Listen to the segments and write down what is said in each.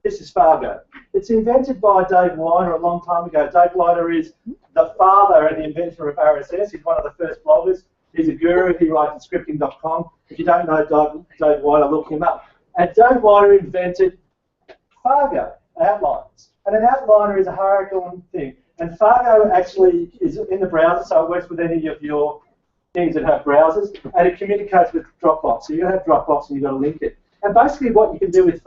This is Fargo. It's invented by Dave Weiner a long time ago. Dave Weiner is the father and the inventor of RSS. He's one of the first bloggers. He's a guru. He writes at scripting.com. If you don't know Dave Weiner, look him up. And Dave Weiner invented Fargo, outlines. And an outliner is a hierarchical thing. And Fargo actually is in the browser, so it works with any of your things that have browsers, and it communicates with Dropbox. So you're going to have Dropbox and you've got to link it. And basically what you can do with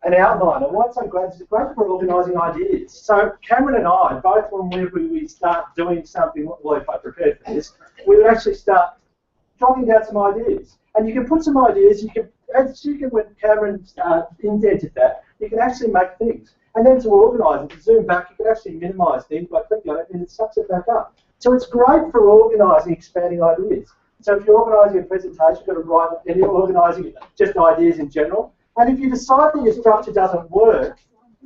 an outliner, why it's so great, it's great for organising ideas. So Cameron and I, both when we start doing something, well, if I prepared for this, we would actually start jotting down some ideas. And you can put some ideas, when Cameron indented that, you can actually make things. And then to organise it, to zoom back, you can actually minimise things by clicking on it and it sucks it back up. So it's great for organising, expanding ideas. So if you're organising a presentation, you've got to write, and you're organising just ideas in general. And if you decide that your structure doesn't work,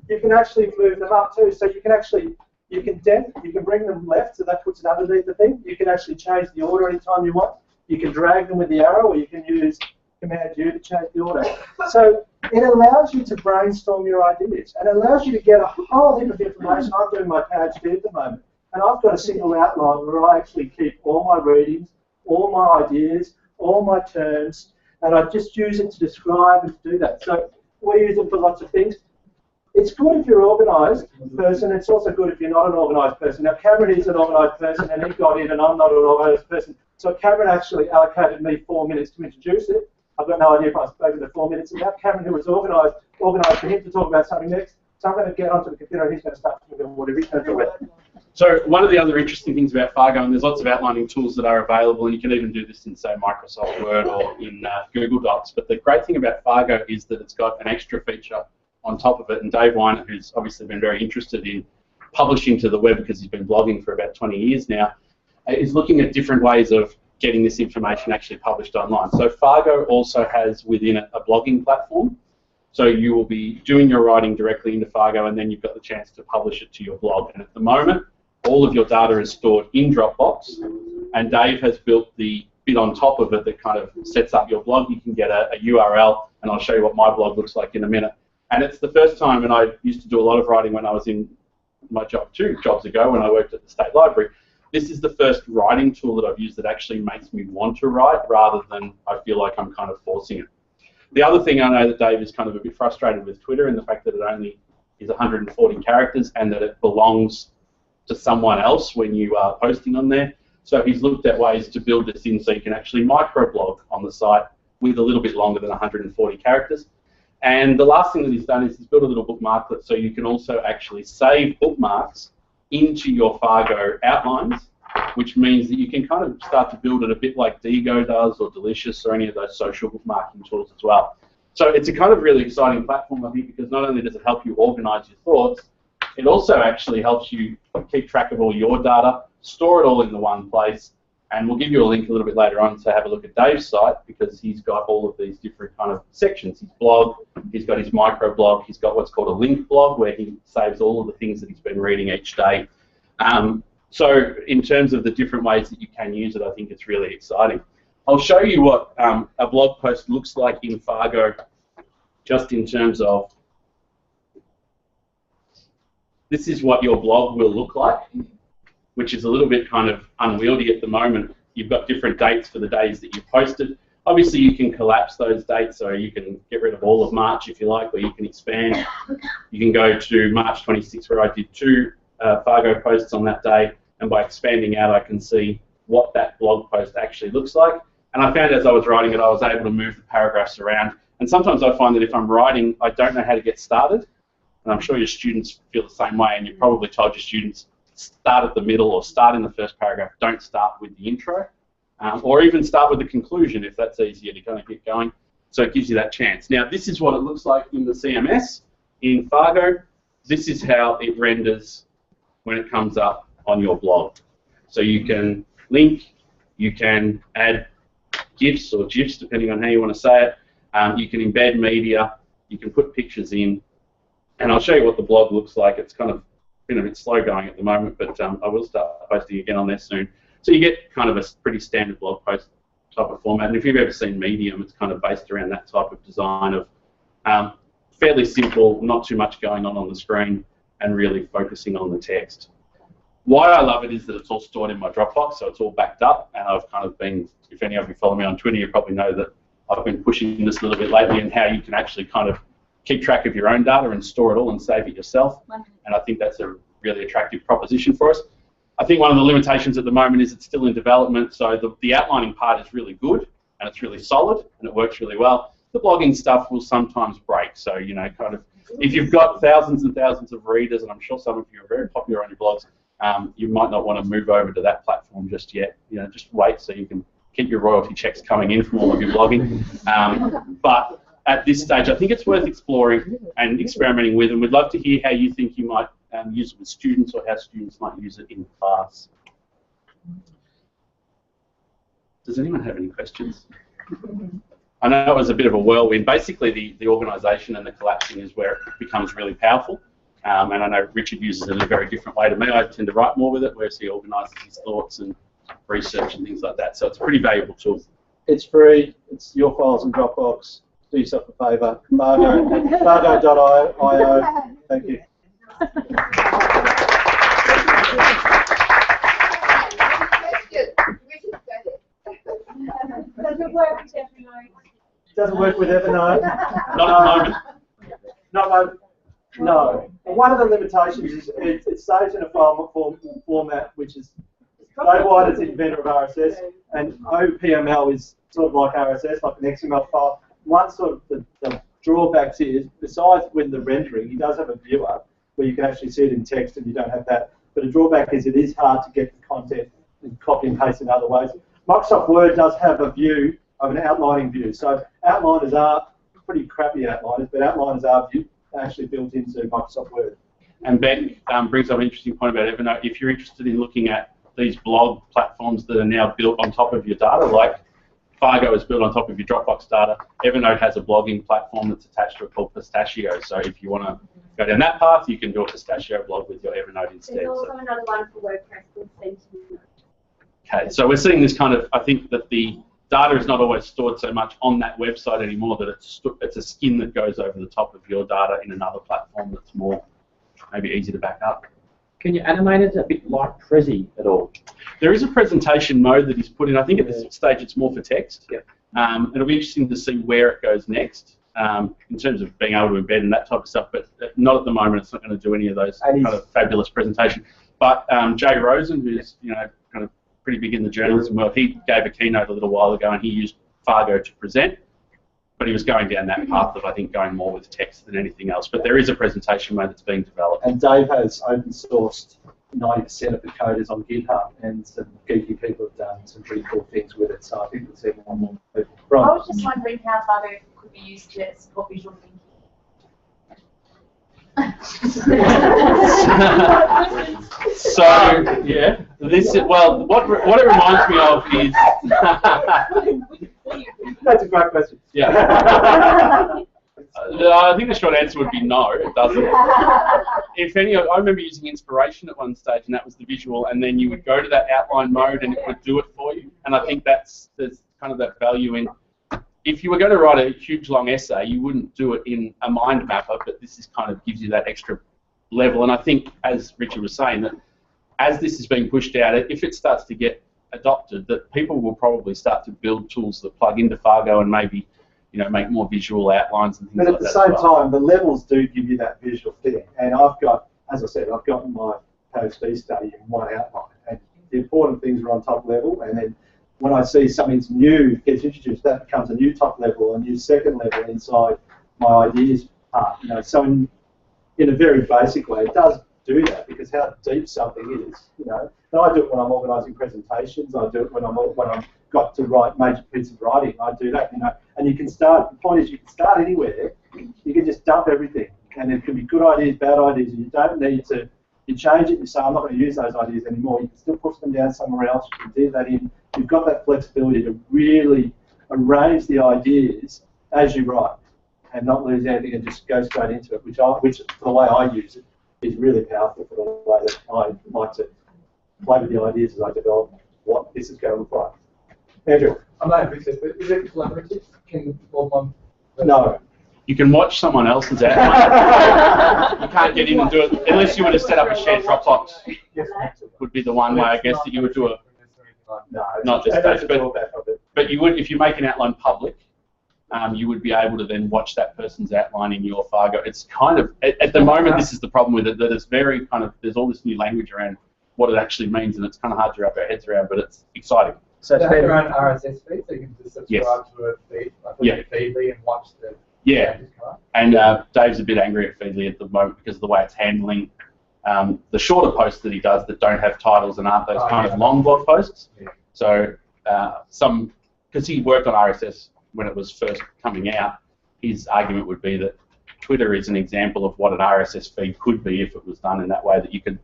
you can actually move them up too. So you can bring them left, so that puts it underneath the thing. You can actually change the order anytime you want. You can drag them with the arrow, or you can use Command U to change the order. So it allows you to brainstorm your ideas, and it allows you to get a whole heap of information. I'm doing my PhD at the moment, and I've got a single outline where I actually keep all my readings, all my ideas, all my terms, and I just use it to describe and to do that. So we use it for lots of things. It's good if you're an organised person. It's also good if you're not an organised person. Now, Cameron is an organised person, and he got in, and I'm not an organised person. So Cameron actually allocated me 4 minutes to introduce it. I've got no idea if I've spoken to 4 minutes about. Cameron, who was organised for him to talk about something next. So I'm going to get onto the computer, and he's going to start talking about whatever he's going to talk about. So one of the other interesting things about Fargo, and there's lots of outlining tools that are available, and you can even do this in, say, Microsoft Word or in Google Docs, but the great thing about Fargo is that it's got an extra feature on top of it, and Dave Weiner, who's obviously been very interested in publishing to the web because he's been blogging for about 20 years now, is looking at different ways of getting this information actually published online. So Fargo also has within it a blogging platform. So you will be doing your writing directly into Fargo, and then you've got the chance to publish it to your blog. And at the moment, all of your data is stored in Dropbox, and Dave has built the bit on top of it that kind of sets up your blog. You can get a URL, and I'll show you what my blog looks like in a minute. And it's the first time, and I used to do a lot of writing when I was in my job 2 jobs ago when I worked at the State Library. This is the first writing tool that I've used that actually makes me want to write rather than I feel like I'm kind of forcing it. The other thing I know that Dave is kind of a bit frustrated with Twitter and the fact that it only is 140 characters and that it belongs to someone else when you are posting on there. So he's looked at ways to build this in so you can actually microblog on the site with a little bit longer than 140 characters. And the last thing that he's done is he's built a little bookmarklet so you can also actually save bookmarks into your Fargo outlines, which means that you can kind of start to build it a bit like Digo does or Delicious or any of those social bookmarking tools as well. So it's a kind of really exciting platform, I think, because not only does it help you organize your thoughts, it also actually helps you keep track of all your data, store it all in the one place, and we'll give you a link a little bit later on to have a look at Dave's site because he's got all of these different kind of sections. His blog, he's got his microblog, he's got what's called a link blog where he saves all of the things that he's been reading each day. So in terms of the different ways that you can use it, I think it's really exciting. I'll show you what a blog post looks like in Fargo just in terms of this is what your blog will look like, which is a little bit kind of unwieldy at the moment. You've got different dates for the days that you posted. Obviously, you can collapse those dates, so you can get rid of all of March if you like, or you can expand. You can go to March 26, where I did 2 Fargo posts on that day, and by expanding out, I can see what that blog post actually looks like. And I found as I was writing it, I was able to move the paragraphs around. And sometimes I find that if I'm writing, I don't know how to get started. And I'm sure your students feel the same way, and you've probably told your students, start at the middle or start in the first paragraph. Don't start with the intro, or even start with the conclusion if that's easier to kind of get going. So it gives you that chance. Now, this is what it looks like in the CMS. In Fargo, this is how it renders when it comes up on your blog. So you can link, you can add GIFs or GIFs, depending on how you want to say it. You can embed media, you can put pictures in, and I'll show you what the blog looks like. It's kind of been a bit slow going at the moment, but I will start posting again on there soon. So you get kind of a pretty standard blog post type of format, and if you've ever seen Medium, it's kind of based around that type of design of fairly simple, not too much going on the screen, and really focusing on the text. Why I love it is that it's all stored in my Dropbox, so it's all backed up, and I've kind of been, if any of you follow me on Twitter, you probably know that I've been pushing this a little bit lately and how you can actually kind of keep track of your own data and store it all and save it yourself, and I think that's a really attractive proposition for us. I think one of the limitations at the moment is it's still in development, so the outlining part is really good, and it's really solid, and it works really well. The blogging stuff will sometimes break, so, you know, kind of, if you've got thousands and thousands of readers, and I'm sure some of you are very popular on your blogs, you might not want to move over to that platform just yet. You know, just wait so you can keep your royalty checks coming in from all of your blogging. But at this stage, I think it's worth exploring and experimenting with, and we'd love to hear how you think you might use it with students or how students might use it in class. Does anyone have any questions? I know it was a bit of a whirlwind. Basically, the organisation and the collapsing is where it becomes really powerful. And I know Richard uses it in a very different way to me. I tend to write more with it, whereas he organises his thoughts and research and things like that. So it's a pretty valuable tool. It's free. It's your files in Dropbox. Do yourself a favour. Fargo.io. Thank you. Does it work with Evernote? Doesn't work with Evernote. Not at the moment. No. One of the limitations is it saves in a file format which is Dave White is the inventor of RSS, and OPML is sort of like RSS, like an XML file. One sort of the drawbacks is, besides when the rendering, he does have a viewer where you can actually see it in text and you don't have that. But a drawback is it is hard to get the content and copy and paste in other ways. Microsoft Word does have a view of an outlining view. So outliners are pretty crappy outliners, but outliners are actually built into Microsoft Word. And Beck brings up an interesting point about Evernote. If you're interested in looking at these blog platforms that are now built on top of your data, like Fargo is built on top of your Dropbox data, Evernote has a blogging platform that's attached to it called Pistachio. So if you want to go down that path, you can do a Pistachio blog with your Evernote instead. There's also another one for WordPress called Sentiment. Okay, so we're seeing this kind of, I think that the data is not always stored so much on that website anymore, that it's a skin that goes over the top of your data in another platform that's more maybe easy to back up. Can you animate it a bit like Prezi at all? There is a presentation mode that he's put in. I think at this stage it's more for text. Yep. It'll be interesting to see where it goes next in terms of being able to embed and that type of stuff, but not at the moment. It's not going to do any of those kind of fabulous presentation. But Jay Rosen, who's kind of pretty big in the journalism world, he gave a keynote a little while ago and he used Fargo to present. But he was going down that path of, I think, going more with text than anything else. But there is a presentation mode that's being developed. And Dave has open sourced 90% of the code is on GitHub, and some geeky people have done some pretty cool things with it. So I think we'll see more and more people. Right. I was just wondering how Fargo could be used to support visual thinking. So yeah, this is, well, what it reminds me of is. That's a great question. Yeah. I think the short answer would be no, it doesn't. If any, I remember using Inspiration at one stage, and that was the visual, and then you would go to that outline mode and it would do it for you. And I think there's kind of that value in, if you were going to write a huge long essay, you wouldn't do it in a mind mapper, but this is kind of gives you that extra level. And I think, as Richard was saying, that as this is being pushed out, if it starts to get adopted, that people will probably start to build tools that plug into Fargo and maybe, make more visual outlines and things like that. But at the same time, the levels do give you that visual thing. And I've got, as I said, I've got my PhD study in one outline. And the important things are on top level. And then when I see something's new gets introduced, that becomes a new top level, a new second level inside my ideas part. So in a very basic way, it does do that, because how deep something is, And I do it when I'm organising presentations. I do it when I've got to write major pieces of writing. I do that, And you can start. The point is, you can start anywhere. You can just dump everything, and it can be good ideas, bad ideas, and you don't need to. You change it. You say, I'm not going to use those ideas anymore. You can still push them down somewhere else. You can do that in. You've got that flexibility to really arrange the ideas as you write, and not lose anything and just go straight into it. Which for the way I use it, is really powerful for the way that I like to play with the ideas as I develop what this is going to look like. Andrew? I know, but is it collaborative? Can more one? No. You can watch someone else's outline. You can't get in and do it unless you were to set up a shared Dropbox. Would be the one way, I guess, that you would do a No, not just that's that, but you would, if you make an outline public, you would be able to then watch that person's outline in your Fargo. It's kind of, at the moment, this is the problem with it, that it's very kind of, there's all this new language around what it actually means, and it's kind of hard to wrap our heads around, but it's exciting. So they have their own RSS feed, so you can just subscribe Yes. to a feed, like Yeah. Feedly, and watch the Yeah, and Dave's a bit angry at Feedly at the moment because of the way it's handling the shorter posts that he does that don't have titles and aren't those kind of long blog posts. Yeah. So because he worked on RSS when it was first coming out, his argument would be that Twitter is an example of what an RSS feed could be if it was done in that way, that you could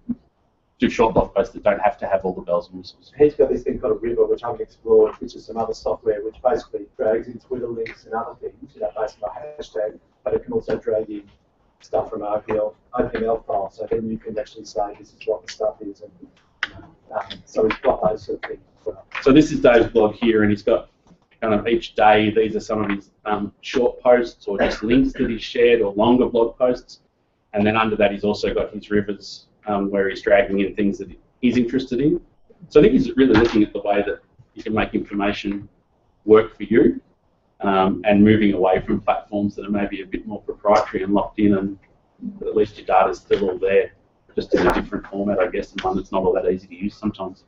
do short blog posts that don't have to have all the bells and whistles. He's got this thing called a River, which I haven't explored, which is some other software which basically drags in Twitter links and other things, based on a hashtag, but it can also drag in stuff from OPML files, so then you can actually say this is what the stuff is, and so he's got those sort of things as well. So this is Dave's blog here, and he's got kind of each day, these are some of his short posts or just links that he's shared or longer blog posts, and then under that he's also got his rivers where he's dragging in things that he's interested in. So I think he's really looking at the way that you can make information work for you, and moving away from platforms that are maybe a bit more proprietary and locked in, and but at least your data's still all there, just in a different format, I guess, and one that's not all that easy to use sometimes.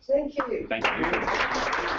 Thank you. Thank you.